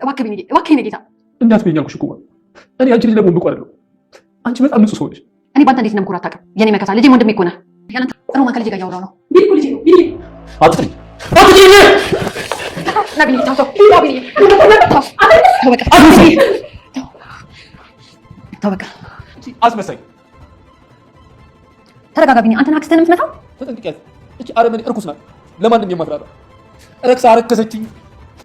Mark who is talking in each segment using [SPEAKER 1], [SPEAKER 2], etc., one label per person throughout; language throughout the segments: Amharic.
[SPEAKER 1] እባክህ ቢኒ እባክህ የኔ ጌታ
[SPEAKER 2] እናት በኛ ኩሽ ኩማ እኔ አንቺ ልጅ ለምን ብቆር ነው አንቺ በጣም ንጹህ ሰው ነሽ
[SPEAKER 1] እኔ ባንተ እንዴት እንደምኮራ አታውቅም የኔ መከታ ልጄ ወንድሜ እኮ ነህ ያንተ ሮማን ከልጄ ጋር እያወራሁ ነው ቢኒ እኮ ልጄ ነው ቢኒ
[SPEAKER 2] አጥሪ
[SPEAKER 1] ና ቢኒ ተው ቢኒ ተው በቃ
[SPEAKER 2] አስመሳይ
[SPEAKER 1] ተረጋጋ ቢኒ አንተን አክስትህን የምትመታው
[SPEAKER 2] ተጠንቅቂያት እቺ አረመኔ እርኩስ ናት ለማንም የማትራራ ረክሳ አረከሰችኝ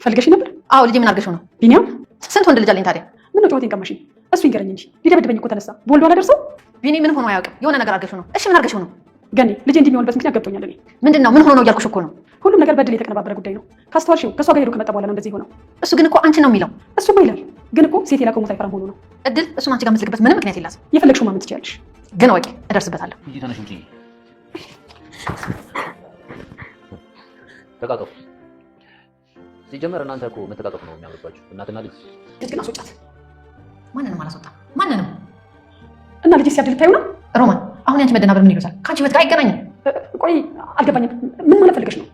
[SPEAKER 1] ፈልገሽ ነበር አዎ ልጄ ምን አድርገሽው ነው ቢኒያም ስንት ወንድ ልጅ አለኝ ታዲያ ምን ነው ጨዋታን ቀማሽኝ እሱ ይንገረኝ እንጂ ሊደበድበኝ እኮ ተነሳ በወልዶ አላደርሰው ቢኒ ምን ሆኖ አያውቅም የሆነ ነገር አድርገሽው ነው እሺ ምን አድርገሽው ነው ገኒ ልጄ እንደሚሆንበት ምክንያት ገብቶኛል እኔ ምንድነው ምን ሆኖ ነው እያልኩሽ እኮ ነው ሁሉም ነገር በድል የተቀነባበረ ጉዳይ ነው ካስተዋልሽው ከሷ ጋር ሄዶ ከመጣ በኋላ ነው እንደዚህ ሆነው እሱ ግን እኮ አንቺ ነው የሚለው እሱማ ይላል ግን እኮ ሴት የላከው ሞት አይፈራም ሆኖ ነው እድል እሱን አንቺ ጋር የምትልክበት ምንም ምክንያት የላትም የፈለግሽው ማመን ትችያለሽ ግን ወቂ እደርስበታለሁ
[SPEAKER 2] እንጂ ተነሽ እንጂ ተቃቀፉ ሲጀመር እናንተ እኮ መተቃቀፍ ነው የሚያምርባችሁ እናትና ልጅ
[SPEAKER 1] ግን አስወጣት ማንንም አላስወጣም ማንንም እና ልጅ ሲያድል ታዩ ነው ሮማን አሁን ያንቺ መደናበር ምን ይሉታል ካንቺ ህይወት ጋር አይገናኝም ቆይ አልገባኝም ምን ማለት ፈልገሽ ነው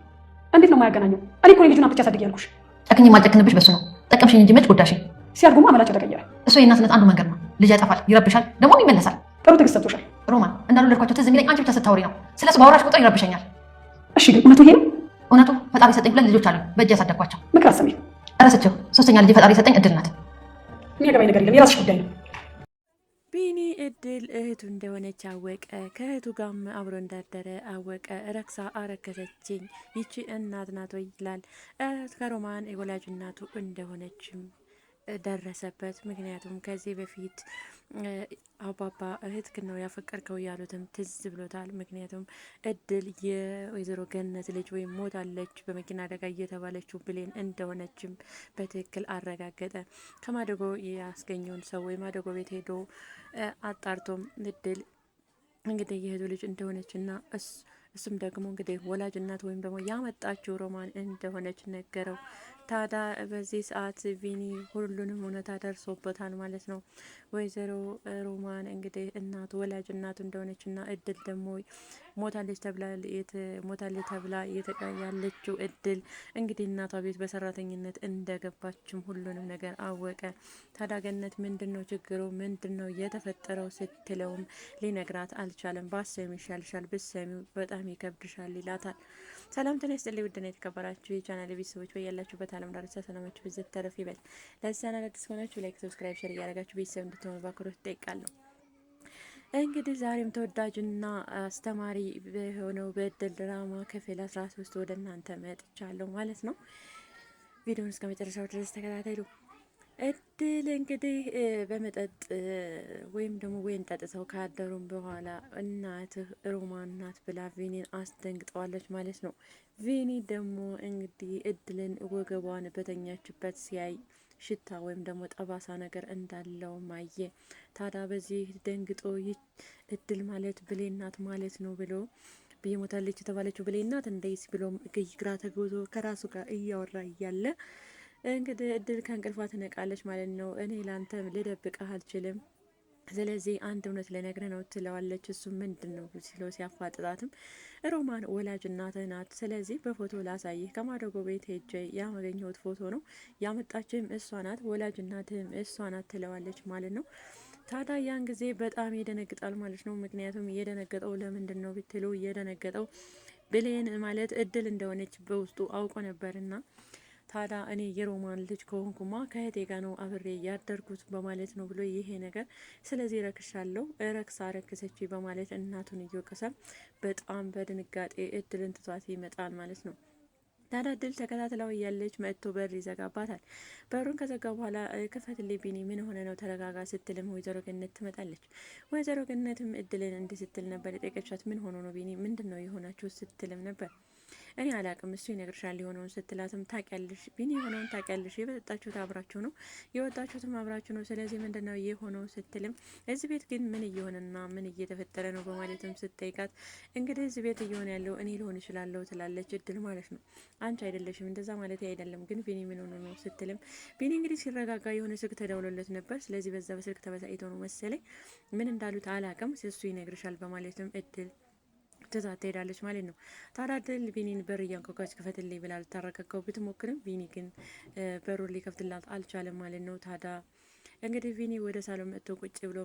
[SPEAKER 1] እንዴት ነው የማያገናኘው እኔ እኮ ልጁን አምጥቼ አሳድግ ያልኩሽ ጨክኝ ማልጨክንብሽ በሱ ነው ጠቀምሽኝ እንጂ መች ጎዳሽኝ ሲያድጉማ አመላቸው ተቀየረ እሱ የእናትነት አንዱ መንገድ ነው ልጅ ያጠፋል ይረብሻል ደግሞ ይመለሳል ጥሩ ትዕግስት ሰጥቶሻል ሮማን እንዳልወለድኳቸው ትዝ የሚለኝ አንቺ ብቻ ስታወሪ ነው ስለሱ ባወራሽ ቁጥር ይረብሸኛል እሺ ግን እውነቱ ይሄ ነው እውነቱ ፈጣሪ ሰጠኝ ሁለት ልጆች አሉ በእጅ ያሳደግኳቸው ምክር አሰሚኝ እረስቸው ሶስተኛ ልጅ ፈጣሪ ሰጠኝ እድል ናት እኔ ያገባኝ ነገር የለም የራስሽ ጉዳይ ነው
[SPEAKER 3] ቢኒ እድል እህቱ እንደሆነች አወቀ ከእህቱ ጋርም አብሮ እንዳደረ አወቀ ረክሳ አረከሰችኝ ይቺ እናት ናት ወይ ይላል ከሮማን የወላጅ እናቱ እንደሆነችም ደረሰበት ምክንያቱም ከዚህ በፊት አባባ እህትክን ነው ያፈቀርከው ያሉትም ትዝ ብሎታል ምክንያቱም እድል የወይዘሮ ገነት ልጅ ወይም ሞታለች በመኪና አደጋ እየተባለችው ብሌን እንደሆነችም በትክክል አረጋገጠ ከማደጎ ያስገኘውን ሰው ወይ ማደጎ ቤት ሄዶ አጣርቶም እድል እንግዲህ የእህቱ ልጅ እንደሆነችና እሱም ደግሞ እንግዲህ ወላጅ እናት ወይም ደግሞ ያመጣችው ሮማን እንደሆነች ነገረው ታዳ በዚህ ሰዓት ቢኒ ሁሉንም እውነታ ደርሶበታል ማለት ነው ወይዘሮ ሮማን እንግዲህ እናቱ ወላጅ እናቱ እንደሆነችና እድል ደግሞ ሞታለች ተብላ ያለችው እድል እንግዲህ እናቷ ቤት በሰራተኝነት እንደገባችም ሁሉንም ነገር አወቀ ታዳ ገነት ምንድነው ችግሩ ምንድነው የተፈጠረው ስትለውም ሊነግራት አልቻለም ባሰሚ ይሻልሻል ብሰሚው በጣም ይከብድሻል ይላታል ሰላም ተነስተልኝ ውድና የተከበራችሁ የቻናል ቤተሰቦች በያላችሁበት ዓለም ዳርቻ ሰላማችሁ ብዝት ተረፍ ይበል ለዚህ ቻናል አዲስ ሆናችሁ ላይክ ሰብስክራይብ ሼር እያደረጋችሁ ቤተሰብ እንድትሆኑ በአክብሮት እጠይቃለሁ እንግዲህ ዛሬም ተወዳጅና አስተማሪ በሆነው በእድል ድራማ ክፍል 13 ወደ እናንተ መጥቻለሁ ማለት ነው ቪዲዮውን እስከ መጨረሻው ድረስ ተከታተሉ እድል እንግዲህ በመጠጥ ወይም ደግሞ ወይን ጠጥተው ካደሩም በኋላ እናትህ ሮማን ናት ብላ ቪኒን አስደንግጠዋለች ማለት ነው ቪኒ ደግሞ እንግዲህ እድልን ወገቧን በተኛችበት ሲያይ ሽታ ወይም ደግሞ ጠባሳ ነገር እንዳለው ማየ ታዳ በዚህ ደንግጦ እድል ማለት ብሌን ናት ማለት ነው ብሎ ሞታለች የተባለችው ብሌን ናት እንደይስ ብሎ ግራ ተጎዞ ከራሱ ጋር እያወራ እያለ እንግዲህ እድል ከእንቅልፏ ትነቃለች ማለት ነው እኔ ላንተ ልደብቅህ አልችልም ስለዚህ አንድ እውነት ልነግርህ ነው ትለዋለች እሱ ምንድነው ሲለው ሲያፋጥጣትም ሮማን ወላጅ እናትህ ናት ስለዚህ በፎቶ ላሳይህ ከማደጎ ቤት ሄጄ ያገኘሁት ፎቶ ነው ያመጣችህም እሷ ናት ወላጅ እናትህም እሷ ናት ትለዋለች ማለት ነው ታዲያ ያን ጊዜ በጣም ይደነግጣል ማለት ነው ምክንያቱም የደነገጠው ለምንድን ነው ብትሉ የደነገጠው ብሌን ማለት እድል እንደሆነች በውስጡ አውቆ ነበርና ታዳ እኔ የሮማን ልጅ ከሆንኩማ ከእህቴ ጋር ነው አብሬ ያደርኩት በማለት ነው ብሎ ይሄ ነገር ስለዚህ ረክሻለሁ ረክሳ ረክሰች በማለት እናቱን እየወቀሰ በጣም በድንጋጤ እድልን ትቷት ይመጣል ማለት ነው ታዳ እድል ተከታትለው እያለች መጥቶ በር ይዘጋባታል በሩን ከዘጋ በኋላ ክፈትልኝ ቢኒ ምን ሆነ ነው ተረጋጋ ስትልም ወይዘሮ ገነት ትመጣለች ወይዘሮ ገነትም እድልን እንዲህ ስትል ነበር የጠየቀቻት ምን ሆኖ ነው ቢኒ ምንድነው የሆናችሁ ስትልም ነበር እኔ አላቅም እሱ ይነግርሻል የሆነውን ስትላትም ታውቂያለሽ ቢኒ የሆነውን ታውቂያለሽ የበጣችሁት አብራችሁ ነው የወጣችሁትም አብራችሁ ነው ስለዚህ ምንድነው የሆነው ስትልም እዚህ ቤት ግን ምን እየሆነና ምን እየተፈጠረ ነው በማለትም ስትጠይቃት እንግዲህ እዚህ ቤት እየሆነ ያለው እኔ ልሆን እችላለሁ ትላለች እድል ማለት ነው አንቺ አይደለሽም እንደዛ ማለት አይደለም ግን ቢኒ ምን ሆኖ ነው ስትልም ቢኒ እንግዲህ ሲረጋጋ የሆነ ስልክ ተደውሎለት ነበር ስለዚህ በዛ በስልክ ተበሳጭቶ ነው መሰለኝ ምን እንዳሉት አላቅም እሱ ይነግርሻል በማለትም እድል ትታት ትሄዳለች ማለት ነው። ታዲያ እድል ቢኒን በር እያንኳኳች ክፈትልኝ ብላ ልታረጋጋው ብትሞክርም ቢኒ ግን በሩን ሊከፍትላት አልቻለም ማለት ነው። ታዲያ እንግዲህ ቪኒ ወደ ሳሎን መጥቶ ቁጭ ብሎ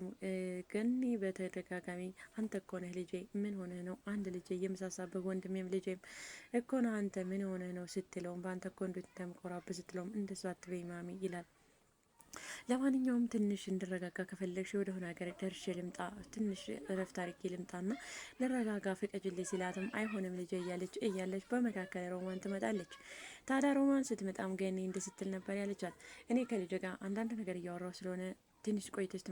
[SPEAKER 3] ገኒ በተደጋጋሚ አንተ እኮ ነህ ልጄ፣ ምን ሆነ ነው አንድ ልጄ የምሳሳብህ ወንድሜም ልጄም እኮ ነው አንተ ምን ሆነ ነው ስትለውም በአንተ እኮ እንደምኮራብህ ስትለውም እንደሱ አትበይ ማሚ ይላል። ለማንኛውም ትንሽ እንድረጋጋ ከፈለግሽ ወደ ሆነ ሀገር ደርሼ ልምጣ፣ ትንሽ እረፍት አድርጌ ልምጣና ልረጋጋ ፍቀጅልኝ ሲላትም አይሆንም ልጄ እያለች በመካከል ሮማን ትመጣለች። ታዲያ ሮማን ስትመጣም ገኒ እንደ ስትል ነበር ያለቻት፣ እኔ ከልጄ ጋር አንዳንድ ነገር እያወራው ስለሆነ ትንሽ ቆይተሽ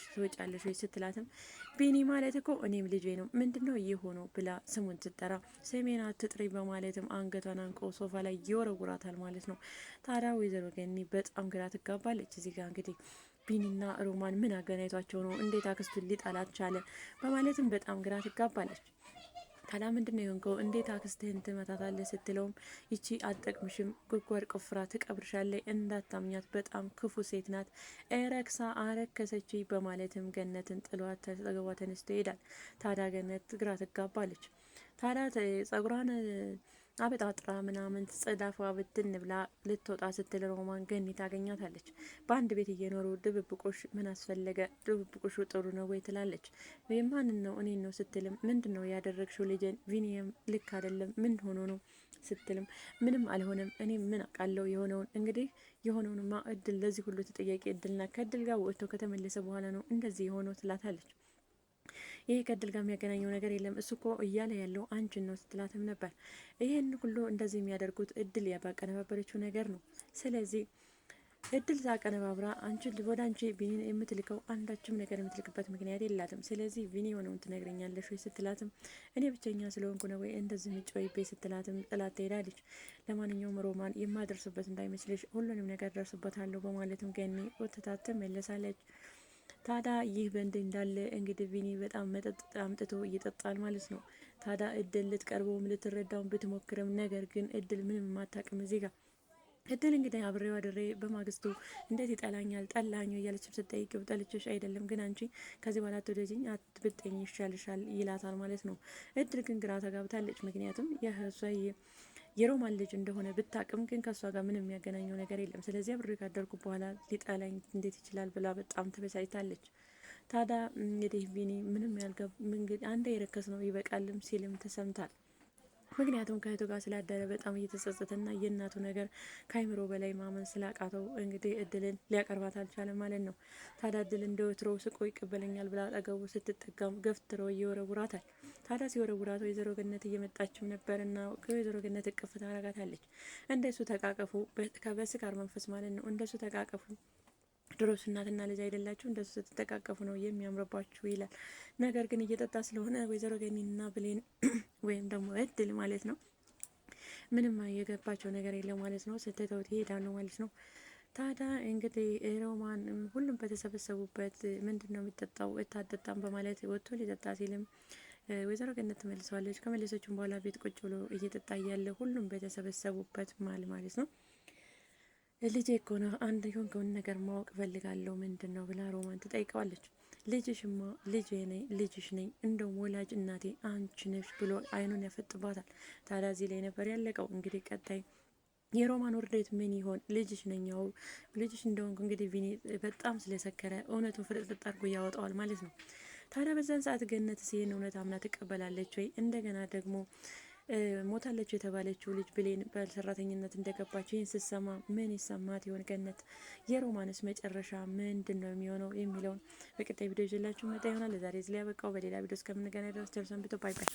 [SPEAKER 3] ትወጫለሽ ወይ ስትላትም ቢኒ ማለት እኮ እኔም ልጄ ነው ምንድነው ይህ ሆኖ ብላ ስሙን ስትጠራ ሰሜን አትጥሪ በማለትም አንገቷን አንቆ ሶፋ ላይ ይወረውራታል ማለት ነው። ታዲያ ወይዘሮ ገኒ በጣም ግራ ትጋባለች። እዚህ ጋር እንግዲህ ቢኒና ሮማን ምን አገናኝቷቸው ነው እንዴት አክስቱን ሊጣላት ቻለ በማለትም በጣም ግራ ትጋባለች። ታዲያ ምንድን ነው የሆንከው? እንዴት አክስትህን ትመታታለህ? ስትለውም ይቺ አትጠቅምሽም፣ ጉድጓድ ቆፍራ ትቀብርሻለች፣ እንዳታምኛት በጣም ክፉ ሴት ናት፣ ረክሳ አረከሰች በማለትም ገነትን ጥሏት ተጠገቧ ተነስቶ ይሄዳል። ታዲያ ገነት ግራ ትጋባለች። ታዲያ ጸጉሯን አበጣጥራ ምናምን ጽዳፏ ብትን ብላ ልትወጣ ስትል ሮማን ገኒ ታገኛታለች። በአንድ ቤት እየኖሩ ድብብቆሽ ምን አስፈለገ? ድብብቆሹ ጥሩ ነው ወይ ትላለች። ማንን ነው? እኔን ነው ስትልም ምንድን ነው ያደረግሽው? ልጄን ቪኒየም ልክ አይደለም ምን ሆኖ ነው ስትልም ምንም አልሆነም፣ እኔ ምን አውቃለሁ የሆነውን። እንግዲህ የሆነውንማ እድል ለዚህ ሁሉ ተጠያቂ እድልና ከእድል ጋር ወጥቶ ከተመለሰ በኋላ ነው እንደዚህ የሆነው ትላታለች። ይሄ ከእድል ጋር የሚያገናኘው ነገር የለም፣ እሱ እኮ እያለ ያለው አንቺን ነው ስትላትም ነበር። ይህን ሁሉ እንደዚህ የሚያደርጉት እድል ያባቀነባበረችው ነገር ነው። ስለዚህ እድል ሳቀነባብራ አንቺን ወደ አንቺ ቢኒን የምትልከው አንዳችም ነገር የምትልክበት ምክንያት የላትም። ስለዚህ ቢኒ የሆነውን ትነግረኛለሽ ወይ ስትላትም እኔ ብቸኛ ስለሆንኩ ነው ወይ እንደዚህ ምጮይቤ ስትላትም ጥላት ትሄዳለች። ለማንኛውም ሮማን የማደርስበት እንዳይመስልሽ ሁሉንም ነገር ደርስበታለሁ በማለትም ገኒ ወተታት ትመለሳለች። ታዲያ ይህ በእንዲህ እንዳለ እንግዲህ ቪኒ በጣም መጠጥ አምጥቶ ይጠጣል ማለት ነው። ታዲያ እድል ልትቀርበውም ልትረዳውን ብትሞክርም ነገር ግን እድል ምንም የማታውቅም እዚህ ጋር እድል እንግዲህ አብሬው አድሬ በማግስቱ እንዴት ይጠላኛል ጠላኝ እያለችም ስጠይቅው ጠልችሽ አይደለም ግን አንቺ ከዚህ በኋላ ትወደጅኝ አትብጠኝ ይሻልሻል ይላታል ማለት ነው። እድል ግን ግራ ተጋብታለች። ምክንያቱም የሮማን ልጅ እንደሆነ ብታቅም ግን ከእሷ ጋር ምንም የሚያገናኘው ነገር የለም። ስለዚህ አብሬ ካደርጉ በኋላ ሊጠላኝ እንዴት ይችላል ብላ በጣም ተበሳጭታለች። ታዲያ እንግዲህ ቪኒ ምንም አንዴ የረከስ ነው ይበቃልም ሲልም ተሰምታል። ምክንያቱም ከእህቱ ጋር ስላደረ በጣም እየተጸጸተና የእናቱ ነገር ከአይምሮ በላይ ማመን ስላቃተው እንግዲህ እድልን ሊያቀርባት አልቻለም ማለት ነው። ታዲያ እድል እንደ ወትሮው ስቆ ይቀበለኛል ብላ አጠገቡ ስትጠጋም ገፍትሮ እየወረውራታል። ታዲያ ሲወረውራት ወይዘሮ ገነት እየመጣችም ነበርና ከወይዘሮ ገነት እቅፍ ታረጋታለች። እንደሱ ተቃቀፉ፣ በስካር መንፈስ ማለት ነው። እንደሱ ተቃቀፉ ድሮስ እናትና ልጅ አይደላችሁ እንደሱ ስትጠቃቀፉ ነው የሚያምርባችሁ ይላል። ነገር ግን እየጠጣ ስለሆነ ወይዘሮ ገኒና ብሌን ወይም ደግሞ እድል ማለት ነው ምንም የገባቸው ነገር የለም ማለት ነው። ስተተውት ይሄዳሉ ማለት ነው። ታዲያ እንግዲህ ሮማን ሁሉም በተሰበሰቡበት ምንድን ነው የሚጠጣው እታጠጣም በማለት ወጥቶ ሊጠጣ ሲልም ወይዘሮ ገነት ትመልሰዋለች። ከመለሰችም በኋላ ቤት ቁጭ ብሎ እየጠጣ እያለ ሁሉም በተሰበሰቡበት ማለት ነው ልጄ እኮ ነው አንድ የሆንከውን ነገር ማወቅ ፈልጋለሁ ምንድን ነው ብላ ሮማን ትጠይቀዋለች። ልጅሽማ ልጅሽ ነኝ እንደውም ወላጅ እናቴ አንቺ ነሽ ብሎ አይኑን ያፈጥባታል። ታዲያ እዚህ ላይ ነበር ያለቀው። እንግዲህ ቀጣይ የሮማን ውርደት ምን ይሆን? ልጅሽ ነኛው ልጅሽ እንደሆንኩ እንግዲህ ቪኒ በጣም ስለሰከረ እውነቱን ፍርጥርጥ አድርጎ ያወጣዋል ማለት ነው። ታዲያ በዛን ሰዓት ገነት ይህን እውነት አምና ትቀበላለች ወይ? እንደገና ደግሞ ሞታለች የተባለችው ልጅ ብሌን በሰራተኝነት እንደገባች ይህን ስትሰማ ምን ይሰማት ይሆን ገነት? የሮማንስ መጨረሻ ምንድን ነው የሚሆነው የሚለውን በቀጣይ ቪዲዮ ይዤላችሁ መጣ ይሆናል። ለዛሬ እዚህ ላይ ያበቃው። በሌላ ቪዲዮ እስከምንገናኝ ድረስ ቸር ሰንብቱ። ባይ ባይ።